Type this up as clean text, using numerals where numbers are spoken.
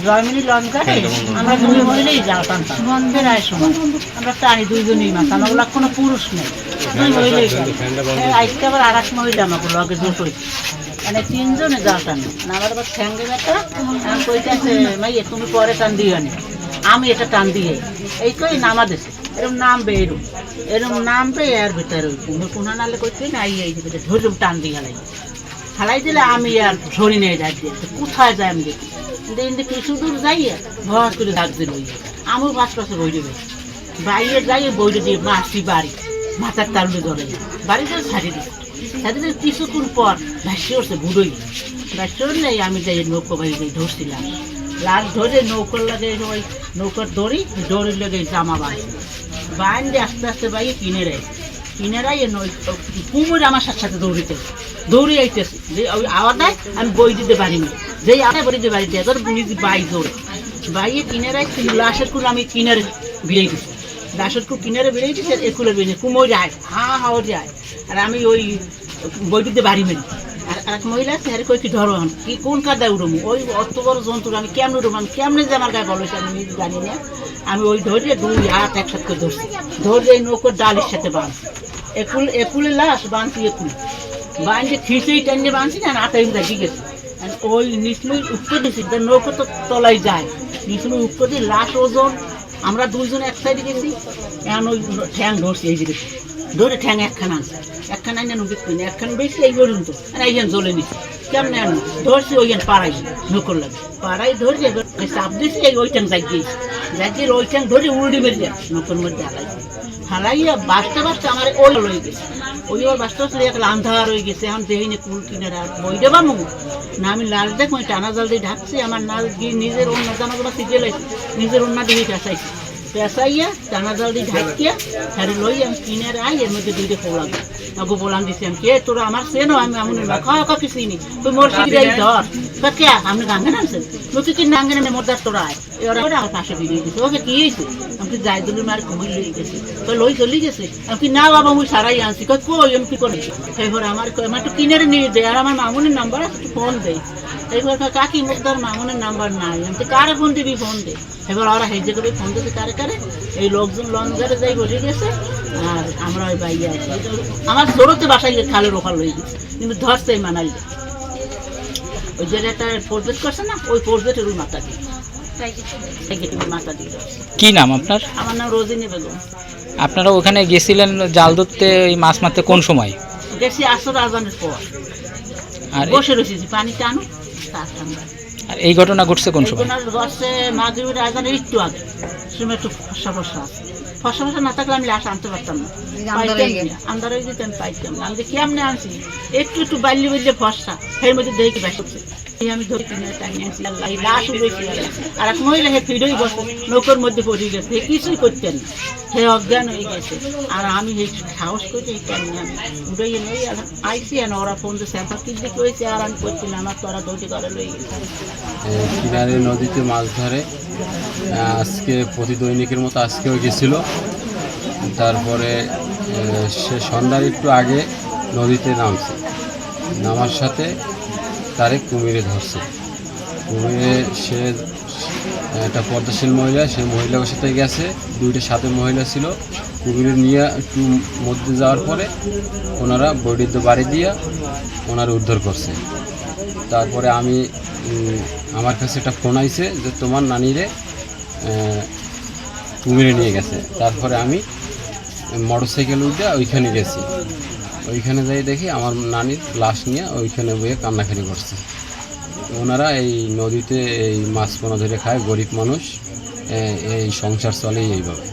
জয়মিনী launch ঘাটে আমরা দুই মহিলাই জাল টানতাম বন্ধের আয় সময় আমরা টানি দুইজনই মাছ আমাগুলো কোনো পুরুষ নেই দুই মহিলাই আজকে আবার আর এক মহিলা আমাকে লগে জোট হয়েছে মানে তিনজনে জাল টানি আমার আবার ঠ্যাঙ্গে একটা আমি কইতেছে মাইয়ে তুমি পরে টান দিও নি আমি এটা টান দিয়ে এই কই নামা দিছে এরকম নামবে এরকম নামবে এর ভিতরে কোনা নালে করছি না এই ধরুম টান দিয়ে হালাই দিলে আমি আর ধরি নিয়ে যাই দিয়ে কোথায় যাই আমি দেখি কিছু দূর যাই ভর করে ডাক দিল আমিও 5 বছর বই দেবে বাইরে যাই বইটা দিয়ে মাছটি বাড়ি মাথার তালুতে ধরে বাড়িতে ছাড়ি দিয়ে কিছুক্ষণ পর ভাসি উঠছে বুড়োই ভাসি উঠলে আমি যাই নৌকো বাড়ি যাই ধরছিলাম লাশ ধরে নৌকর লাগে ওই নৌকার দড়ির লেগে জামা বাঁধে আস্তে আস্তে বাইয়ে কিনে রায় কুমুর আমার সাথে দৌড়ে আইতেছে যে ওই আওয়াজটায় আমি বই দিতে পারিনি যেই আওয়াজ বই দিতে পারি তোর বাই দৌড়ে বাইয়ে কিনে রায় লাশের কুল আমি কিনারে বেরিয়ে দিচ্ছি লাশের কুল কিনারে বেরিয়ে দিচ্ছি একুলে বেরিয়ে কুমোর যায় হাওয়া যায় আর আমি ওই বই দিতে পারি না আর এক মহিলা আছে আরে কই কি ধরো কি কোন কাদায় উড়বো ওই অত বড় জন্তু আমি কেমন উড়বো আমি কেমনে যে আমার গায়ে বলো আমি নিজে জানি না আমি ওই ধরে 2 হাত একসাথে করে ধরছি ধরে এই নৌকোর ডালের সাথে বাঁধছি একুলের লাশ বাঁধছি বাঁধে খিচেই টানিয়ে বাঁধছি না আটাই দেখি গেছে ওই নিচলুই উঠতে দিয়েছি নৌকো তো তলায় যায় নিচলুই উঠতে দিয়ে লাশ ওজন আমরা দুইজন এক সাইডে গেছি এখন ওই ঠ্যাং ধরছি এই দিকে ধরে ঠ্যাং একখানা আনছে একখানা আইন বিক্রি না একখান বেশি এই পর্যন্ত এইখান জ্বলে নিচ্ছে কেমন আনো ধরছি ওইখান পাড়াই নৌকর লাগে পাড়াই ধরছে চাপ দিয়েছি এই ওই ট্যাং জাগিয়ে ওই ট্যাং ধরে উল্টি মেরে যায় নৌকর মধ্যে হালাইয়া বাঁচতে আমার ওই রয়ে গেছে ওই ওর বাঁচতে বাঁচতে একটা আন্ধার হয়ে গেছে এখন দেখি না কুল কিনারা বই দেবা মু না আমি লাল দেখ ওই টানা জাল দিয়ে ঢাকছি আমার নাল দিয়ে নিজের অন্য জামা জামা সিজে লাইছি নিজের অন্য দিয়ে পেঁচাইছি পেঁচাইয়া টানা জাল দিয়ে ঢাকিয়া হ্যারে লই আমি কিনারে আই এর মধ্যে দুইটা পোলাম আমাকে বলাম দিচ্ছি আমি কে তোরা আমার সেনো আমি এমন খাওয়া কিছু নি তুই মোর শিখে ধর কে আপনি গাঙ্গে নামছেন তুই কি নাঙ্গে নামে মোর তোরা আয় এবার আমার পাশে বেরিয়ে গেছে ওকে কি হয়েছে আমি যাই দুলি মার ঘুমিয়ে লই গেছে তো লই চলে গেছে আমি না বাবা মুই সারাই আনছি কই আমি কি করে এবার আমার একটু কিনারে নিয়ে দেয় আর আমার মামুনের নাম্বার আছে ফোন দেয় এবার কাকি মুখদার মামুনের নাম্বার নাই আমি তো কারে ফোন দিবি ফোন দে এবার ওরা হেজে করে ফোন দিতে কারে এই লোকজন লঞ্চারে যাই বসে গেছে আর আমরা ওই বাইরে আছি আমার ছোটতে বাসায় খালের ওখানে লই গেছে কিন্তু ধরছে মানাই ওই যে একটা প্রজেক্ট করছে না ওই প্রজেক্টের ওই মাথা দিয়ে কি নাম আপনার? আমার নাম রোজিনী বেগম। আপনারা ওখানে গেছিলেন জাল ধরতে এই মাছ মারতে কোন সময়? গেছি আসর আজানের পর আর বসে রয়েছি পানি টানো আর এই ঘটনা ঘটছে কোন সময়? ঘটছে মাগরিবের আজানের একটু আগে সময় একটু ফসা না থাকলে আমি লাশ আনতে পারতাম না আন্দার হয়ে যেতে আমি পাইতাম না আমি কেমনে আনছি একটু বাল্লি বললে ফসা এর মধ্যে দেখি বেসছে আমি ধরে কিনে টানিয়ে আনছি লাশ উড়েছি আর এক মহিলা হে ফিডই বসে নৌকোর মধ্যে পড়ে গেছে কিছুই করতেন হে অজ্ঞান হয়ে গেছে আর আমি সাহস করছি এই টানিয়ে আমি উড়াইয়ে নই আর আইসি আর ওরা ফোন দিয়ে স্যাম্পার কিনতে করেছে আর আমি করছি না আমার তোরা দৌড়ে করে লই গেছে কিনারে নদীতে মাছ ধরে আজকে প্রতিদৈনিকের মতো আজকেও গেছিল তারপরে সে সন্ধ্যার একটু আগে নদীতে নামছে নামার সাথে তারে কুমিরে ধরছে কুমিরে সে একটা পর্দাশীল মহিলা সেই মহিলার সাথে গেছে দুইটা সাথে মহিলা ছিল কুমিরে নিয়ে একটু মধ্যে যাওয়ার পরে ওনারা বডিতে বাড়ি দিয়ে ওনারা উদ্ধার করছে তারপরে আমি আমার কাছে একটা ফোন আইছে যে তোমার নানিরে কুমিরে নিয়ে গেছে তারপরে আমি মোটরসাইকেল উঠে ওইখানে গেছি ওইখানে যাই দেখি আমার নানির লাশ নিয়ে ওইখানে বইয়ে কান্নাকাটি করছে ওনারা এই নদীতে এই মাছ পোনা ধরে খায় গরিব মানুষ এই সংসার চলেই এইভাবে